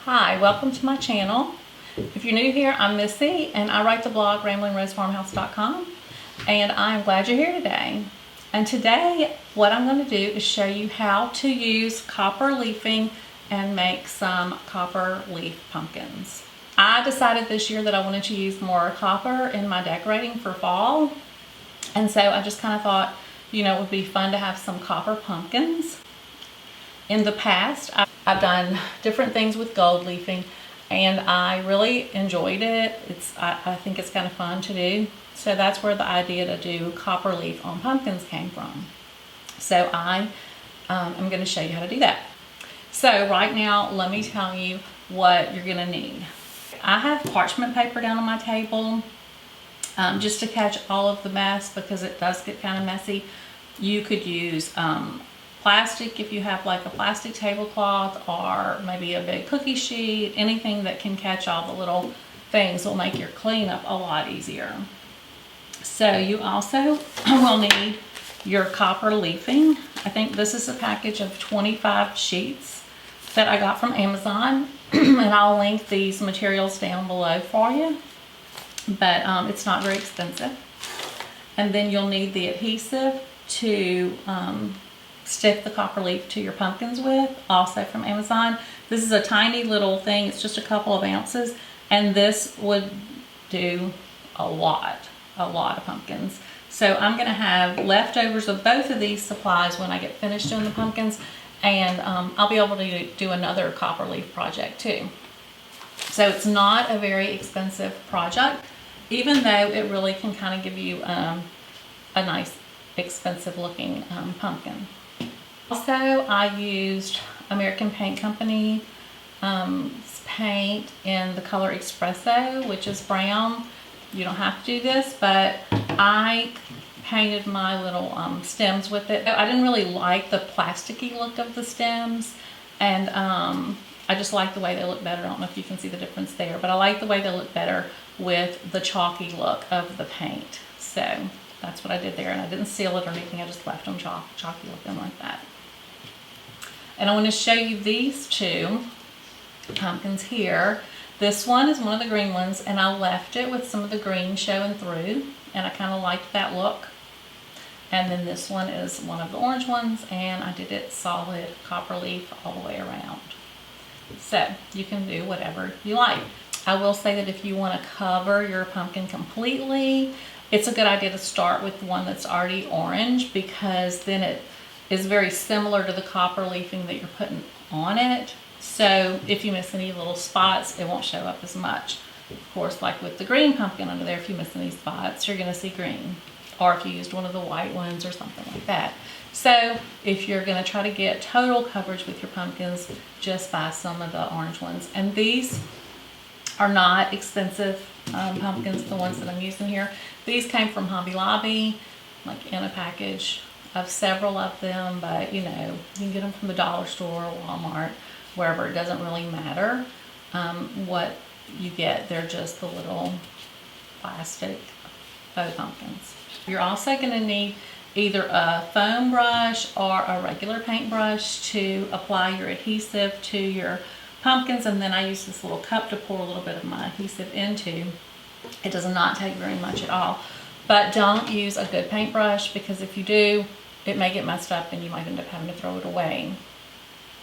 Hi, welcome to my channel. If you're new here, I'm Missy and I write the blog ramblingrosefarmhouse.com, and I'm glad you're here today. And today what I'm going to do is show you how to use copper leafing and make some copper leaf pumpkins. I decided this year that I wanted to use more copper in my decorating for fall, and so I just kind of thought, you know, it would be fun to have some copper pumpkins. In the past, I've done different things with gold leafing and I really enjoyed it. I think it's kind of fun to do. So that's where the idea to do copper leaf on pumpkins came from. So I'm going to show you how to do that. So right now, let me tell you what you're going to need. I have parchment paper down on my table just to catch all of the mess because it does get kind of messy. You could use plastic if you have like a plastic tablecloth, or maybe a big cookie sheet. Anything that can catch all the little things will make your cleanup a lot easier. So you also will need your copper leafing. I think this is a package of 25 sheets that I got from Amazon and I'll link these materials down below for you, but it's not very expensive. And then you'll need the adhesive to stick the copper leaf to your pumpkins with, also from Amazon. This is a tiny little thing, it's just a couple of ounces, and this would do a lot of pumpkins. So I'm going to have leftovers of both of these supplies when I get finished doing the pumpkins, and I'll be able to do another copper leaf project too. So it's not a very expensive project, even though it really can kind of give you a nice expensive looking pumpkin. Also, I used American Paint Company paint in the color Espresso, which is brown. You don't have to do this, but I painted my little stems with it. I didn't really like the plasticky look of the stems, and I just like the way they look better. I don't know if you can see the difference there, but I like the way they look better with the chalky look of the paint. So that's what I did there, and I didn't seal it or anything. I just left them chalky looking like that. And I want to show you these two pumpkins here. This one is one of the green ones, and I left it with some of the green showing through, and I kind of liked that look. And then this one is one of the orange ones, and I did it solid copper leaf all the way around. So you can do whatever you like. I will say that if you want to cover your pumpkin completely, it's a good idea to start with one that's already orange, because then it is very similar to the copper leafing that you're putting on it. So if you miss any little spots, it won't show up as much. Of course, like with the green pumpkin under there, if you miss any spots, you're going to see green. Or if you used one of the white ones or something like that. So if you're going to try to get total coverage with your pumpkins, just buy some of the orange ones. And these are not expensive pumpkins, the ones that I'm using here. These came from Hobby Lobby, like in a package of several of them, but you know, you can get them from the dollar store or Walmart, wherever. It doesn't really matter what you get. They're just the little plastic faux pumpkins. You're also going to need either a foam brush or a regular paintbrush to apply your adhesive to your pumpkins, and then I use this little cup to pour a little bit of my adhesive into. It does not take very much at all, but don't use a good paintbrush, because if you do, it may get messed up and you might end up having to throw it away.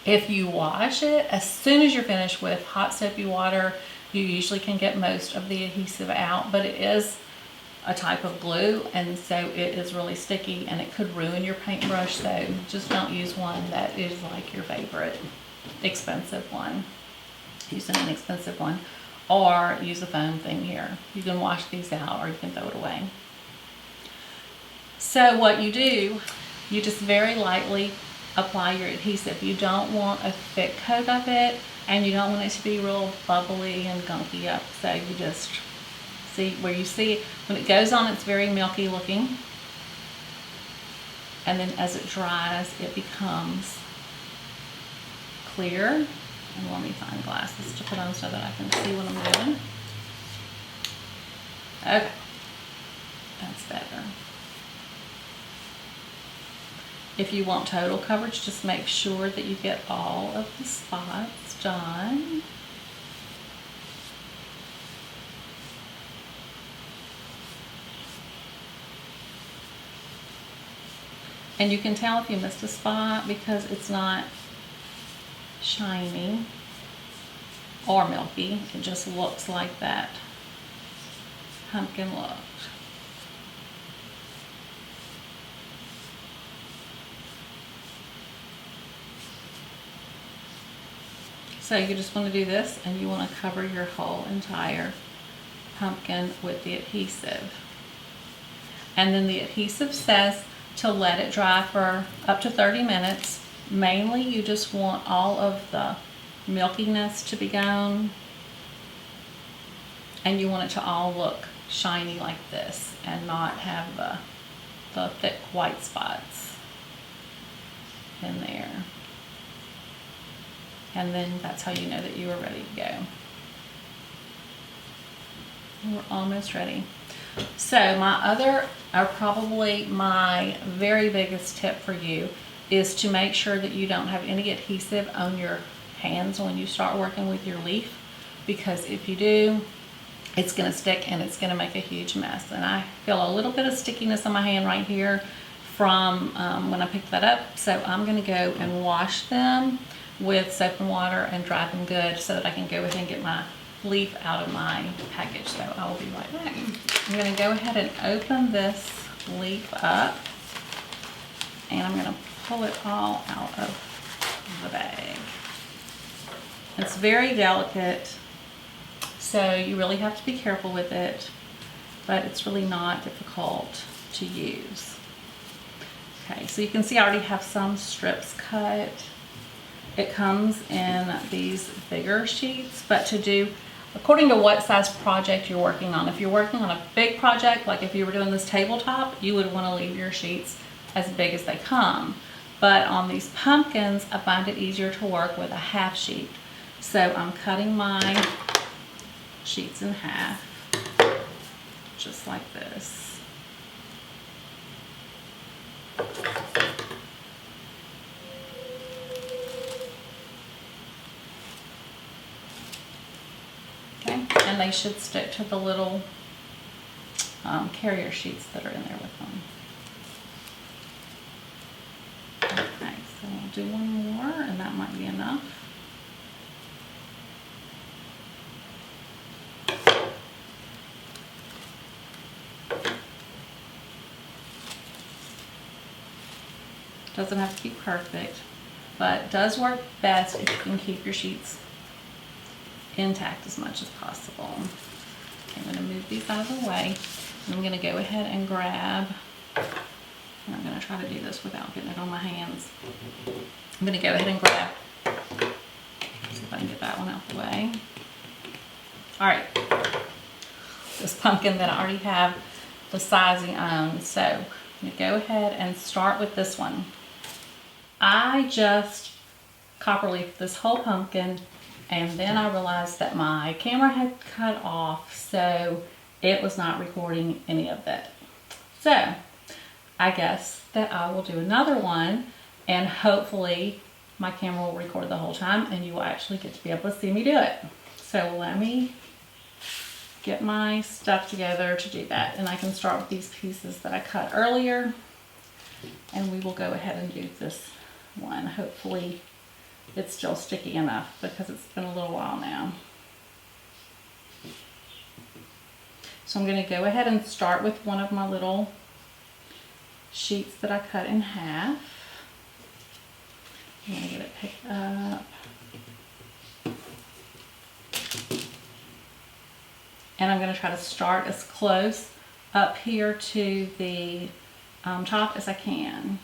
If you wash it as soon as you're finished with hot soapy water, you usually can get most of the adhesive out, but it is a type of glue, and so it is really sticky and it could ruin your paintbrush. So just don't use one that is like your favorite expensive one. Use an inexpensive one, or use a foam thing here. You can wash these out or you can throw it away. So what you do, you just very lightly apply your adhesive. You don't want a thick coat of it, and you don't want it to be real bubbly and gunky up. So you just see where you see it. When it goes on, it's very milky looking, and then as it dries, it becomes clear. And let me find glasses to put on so that I can see what I'm doing. Okay, that's better. If you want total coverage, just make sure that you get all of the spots done. And you can tell if you missed a spot because it's not shiny or milky. It just looks like that pumpkin looked. So you just want to do this, and you want to cover your whole entire pumpkin with the adhesive. And then the adhesive says to let it dry for up to 30 minutes. Mainly you just want all of the milkiness to be gone, and you want it to all look shiny like this and not have the thick white spots in there. And then that's how you know that you are ready to go. We're almost ready. So probably my very biggest tip for you is to make sure that you don't have any adhesive on your hands when you start working with your leaf, because if you do, it's going to stick and it's going to make a huge mess. And I feel a little bit of stickiness on my hand right here from when I picked that up. So I'm going to go and wash them with soap and water and dry them good so that I can go ahead and get my leaf out of my package. So I will be right back. I'm going to go ahead and open this leaf up, and I'm going to pull it all out of the bag. It's very delicate, so you really have to be careful with it, but it's really not difficult to use. Okay, so you can see I already have some strips cut. It comes in these bigger sheets, but to do according to what size project you're working on. If you're working on a big project, like if you were doing this tabletop, you would want to leave your sheets as big as they come. But on these pumpkins, I find it easier to work with a half sheet. So I'm cutting my sheets in half, just like this. Okay, and they should stick to the little carrier sheets that are in there with them. Okay, so I'll do one more, and that might be enough. Doesn't have to be perfect, but does work best if you can keep your sheets intact as much as possible. I'm going to move these out of the way, and I'm going to go ahead and grab, and I'm going to try to do this without getting it on my hands. I'm going to go ahead and grab, see if I can get that one out the way. All right, this pumpkin that I already have the sizing on, so I'm going to go ahead and start with this one. I just copper leafed this whole pumpkin, and then I realized that my camera had cut off, so it was not recording any of that. So I guess that I will do another one, and hopefully my camera will record the whole time and you will actually get to be able to see me do it. So let me get my stuff together to do that, and I can start with these pieces that I cut earlier, and we will go ahead and do this one. Hopefully it's still sticky enough because it's been a little while now. So I'm going to go ahead and start with one of my little sheets that I cut in half. I'm going to get it picked up. And I'm going to try to start as close up here to the top as I can.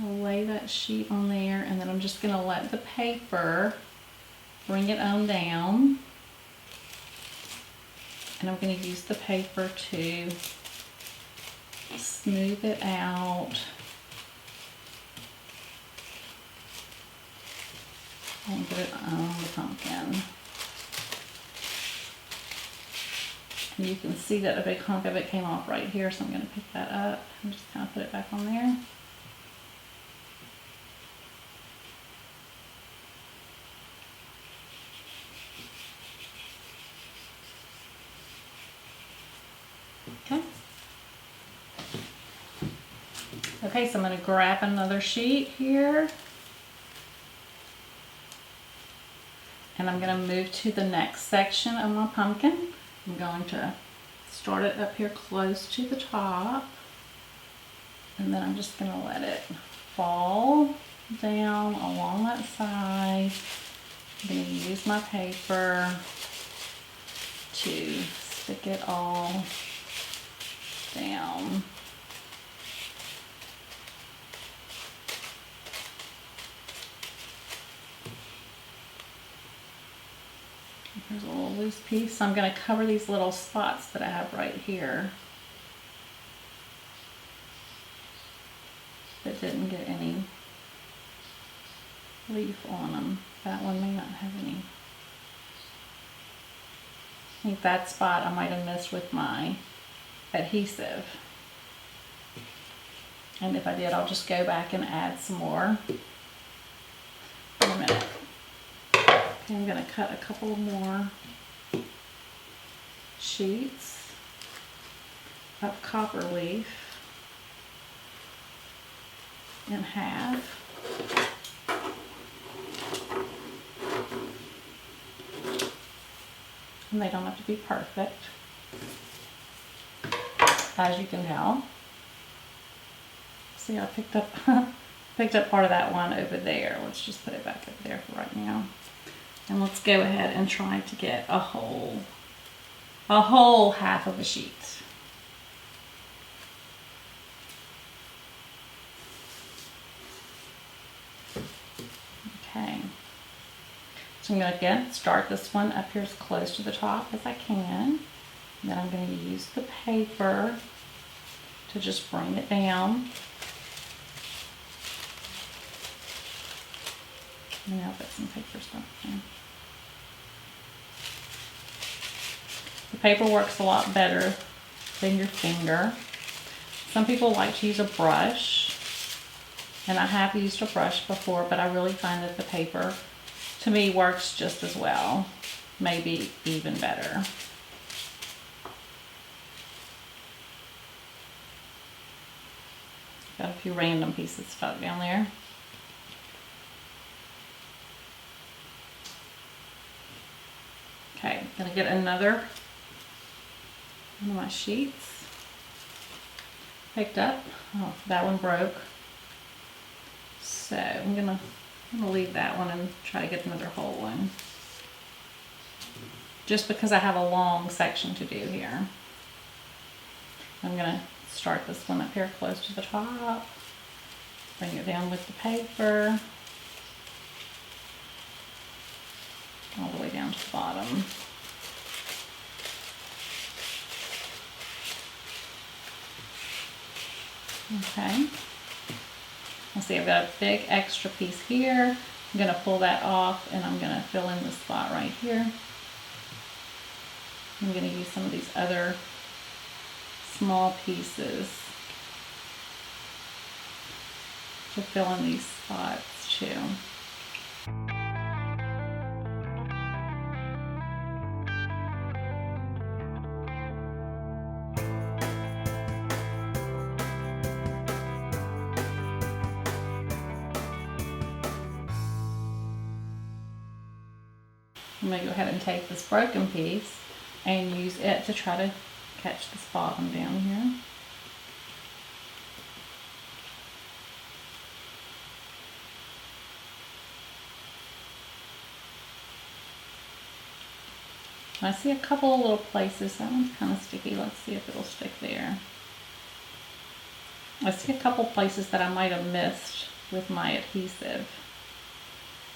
I'll lay that sheet on there, and then I'm just going to let the paper bring it on down. And I'm going to use the paper to smooth it out. And get it on the pumpkin. And you can see that a big hunk of it came off right here, so I'm going to pick that up and just kind of put it back on there. Okay. Okay, so I'm going to grab another sheet here. And I'm going to move to the next section of my pumpkin. I'm going to start it up here close to the top. And then I'm just going to let it fall down along that side. I'm going to use my paper to stick it all down. Here's a little loose piece. So I'm going to cover these little spots that I have right here that didn't get any leaf on them. That one may not have any. I think that spot I might have missed with my adhesive. And if I did, I'll just go back and add some more. In a minute. Okay, I'm going to cut a couple more sheets of copper leaf in half. And they don't have to be perfect, as you can tell. See, I picked up part of that one over there. Let's just put it back up there for right now. And let's go ahead and try to get a whole half of a sheet. Okay. So I'm going to again start this one up here as close to the top as I can. And then I'm going to use the paper to just bring it down. And I'll put some paper stuff in. The paper works a lot better than your finger. Some people like to use a brush, and I have used a brush before, but I really find that the paper, to me, works just as well, maybe even better. Got a few random pieces stuck down there. Okay, I'm gonna get another one of my sheets picked up. Oh, that one broke. So I'm gonna leave that one and try to get another whole one. Just because I have a long section to do here. I'm gonna start this one up here close to the top. Bring it down with the paper. All the way down to the bottom. Okay. Let's see, I've got a big extra piece here. I'm going to pull that off and I'm going to fill in the spot right here. I'm going to use some of these other small pieces to fill in these spots too. I'm going to go ahead and take this broken piece and use it to try to catch this bottom down here. I see a couple of little places. That one's kind of sticky. Let's see if it'll stick there. I see a couple places that I might have missed with my adhesive.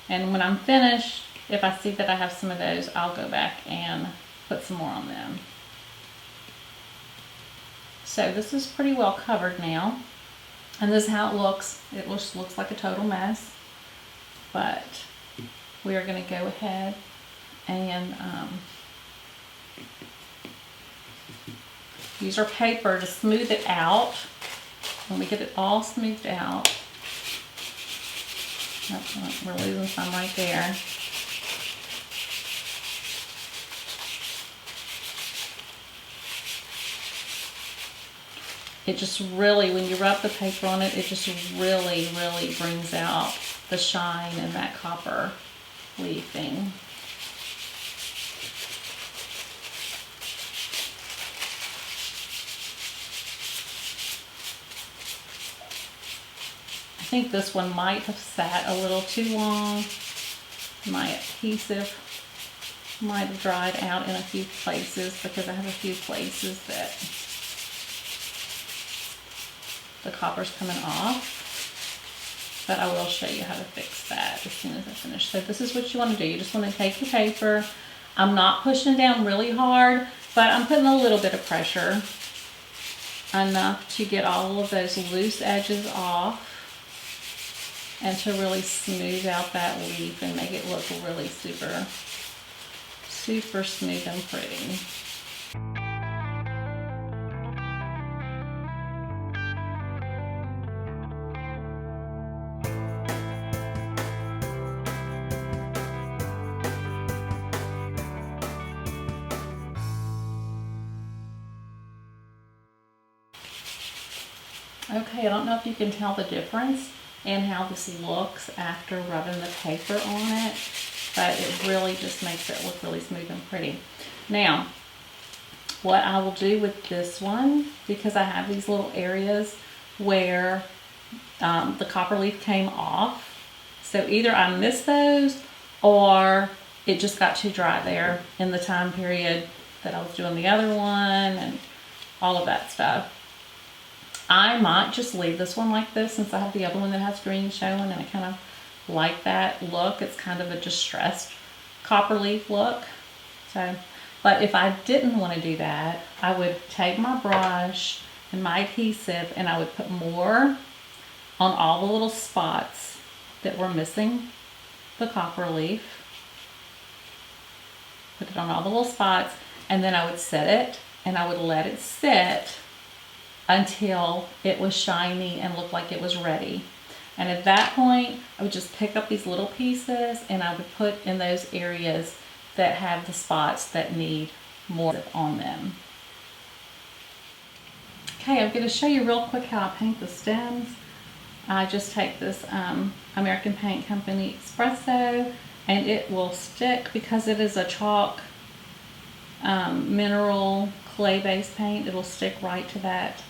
And when I'm finished, if I see that I have some of those, I'll go back and put some more on them. So this is pretty well covered now. And this is how it looks. It looks like a total mess. But we are going to go ahead and use our paper to smooth it out. When we get it all smoothed out, we're losing some right there. it just really, when you rub the paper on it, it just really, really brings out the shine and that copper leafing. I think this one might have sat a little too long. My adhesive might have dried out in a few places because I have a few places that the copper's coming off. But I will show you how to fix that as soon as I finish. So this is what you want to do. You just want to take your paper. I'm not pushing down really hard, but I'm putting a little bit of pressure, enough to get all of those loose edges off and to really smooth out that leaf and make it look really super, super smooth and pretty. Okay, I don't know if you can tell the difference in how this looks after rubbing the paper on it, but it really just makes it look really smooth and pretty. Now, what I will do with this one, because I have these little areas where the copper leaf came off, so either I missed those or it just got too dry there in the time period that I was doing the other one and all of that stuff. I might just leave this one like this since I have the other one that has green showing, and I kind of like that look. It's kind of a distressed copper leaf look. So, but if I didn't want to do that, I would take my brush and my adhesive and I would put more on all the little spots that were missing the copper leaf. Put it on all the little spots, and then I would set it and I would let it sit until it was shiny and looked like it was ready. And at that point, I would just pick up these little pieces and I would put in those areas that have the spots that need more on them. Okay, I'm going to show you real quick how I paint the stems. I just take this American Paint Company Espresso, and it will stick because it is a chalk mineral clay-based paint. It'll stick right to that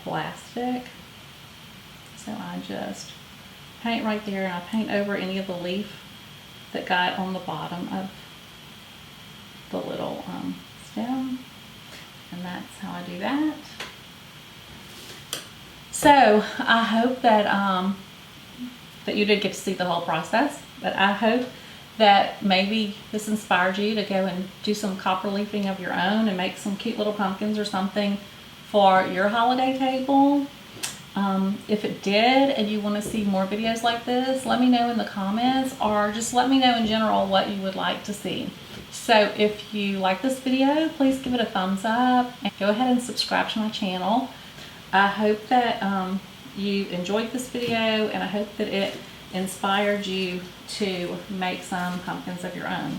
plastic. So I just paint right there, and I paint over any of the leaf that got on the bottom of the little stem, and that's how I do that. So I hope that that you did get to see the whole process, but I hope that maybe this inspired you to go and do some copper leafing of your own and make some cute little pumpkins or something for your holiday table. If it did and you want to see more videos like this, let me know in the comments, or just let me know in general what you would like to see. So if you like this video, please give it a thumbs up and go ahead and subscribe to my channel. I hope that you enjoyed this video, and I hope that it inspired you to make some pumpkins of your own.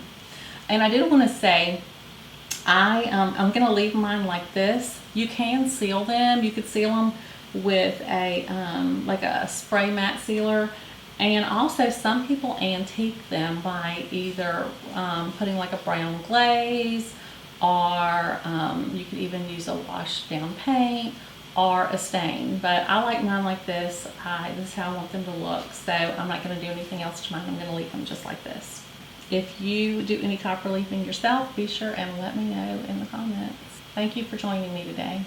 And I did want to say, I'm going to leave mine like this. You can seal them. You could seal them with a like a spray matte sealer, and also some people antique them by either putting like a brown glaze, or you could even use a washed down paint or a stain. But I like mine like this. This is how I want them to look, so I'm not going to do anything else to mine. I'm going to leave them just like this. If you do any copper leafing yourself, be sure and let me know in the comments. Thank you for joining me today.